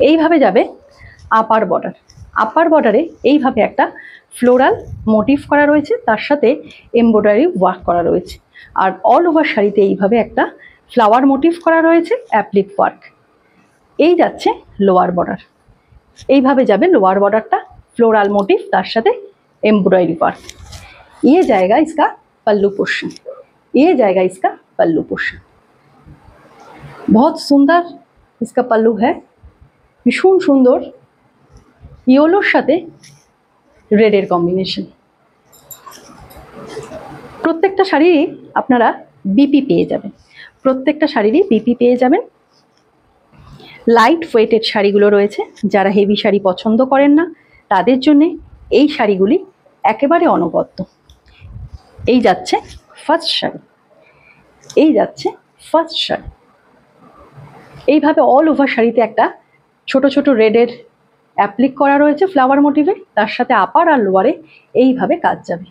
এইভাবে যাবে upper border. আপার বর্ডারে এইভাবে একটা ফ্লোরাল মোটিভ করা রয়েছে, তার সাথে এমব্রয়ডারি ওয়ার্ক করা রয়েছে। আর অল ওভার শাড়িতে এইভাবে একটা ফ্লাওয়ার মোটিভ করা রয়েছে, অ্যাপ্লিক ওয়ার্ক। এই যাচ্ছে লোয়ার বর্ডার। এইভাবে যাবে লোয়ার বর্ডারটা, फ्लोरल मोटिव तार साथे एम्ब्रॉयडरी वर्क। ये जाएगा इसका पल्लू पोर्शन, ये जाएगा इसका पल्लू पोर्शन। बहुत सुंदर इसका पल्लू है, भीषण सुंदर येलोर साथे रेडर कम्बिनेशन। प्रत्येकटा शाड़ी आपनारा बीपी पेये जाबेन, प्रत्येकटा शाड़ीरই बीपी पेये जाबेन। लाइट ওয়েটেড শাড়িগুলো রয়েছে, যারা হেভি শাড়ি পছন্দ করেন না তাদের জন্য এই শাড়িগুলি একেবারে অনবদ্য। এই যাচ্ছে ফার্স্ট শাড়ি, এই যাচ্ছে ফার্স্ট শাড়ি। এইভাবে অল ওভার শাড়িতে একটা ছোট ছোট রেডের অ্যাপ্লিক করা রয়েছে ফ্লাওয়ার মোটিভে, তার সাথে আপার আর লোয়ারে এইভাবে কাজ যাবে।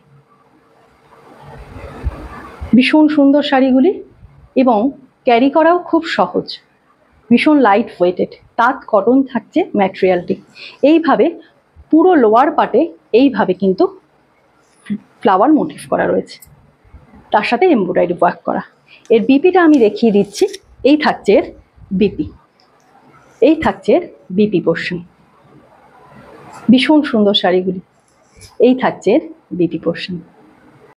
ভীষণ সুন্দর শাড়িগুলি এবং ক্যারি করাও খুব সহজ, ভীষণ লাইট ওয়েটেড, তাঁত কটন থাকছে ম্যাটেরিয়ালটি। এইভাবে পুরো লোয়ার পার্টে এইভাবে কিন্তু ফ্লাওয়ার মোটিভ করা রয়েছে, তার সাথে এমব্রয়ডারি ওয়ার্ক করা। এর বিপিটা আমি দেখিয়ে দিচ্ছি। এই থাকছে এর বিপি, এই থাকছে এর বিপি পোর্শন। ভীষণ সুন্দর শাড়িগুলি, এই থাকছে এর বিপি পোর্শন।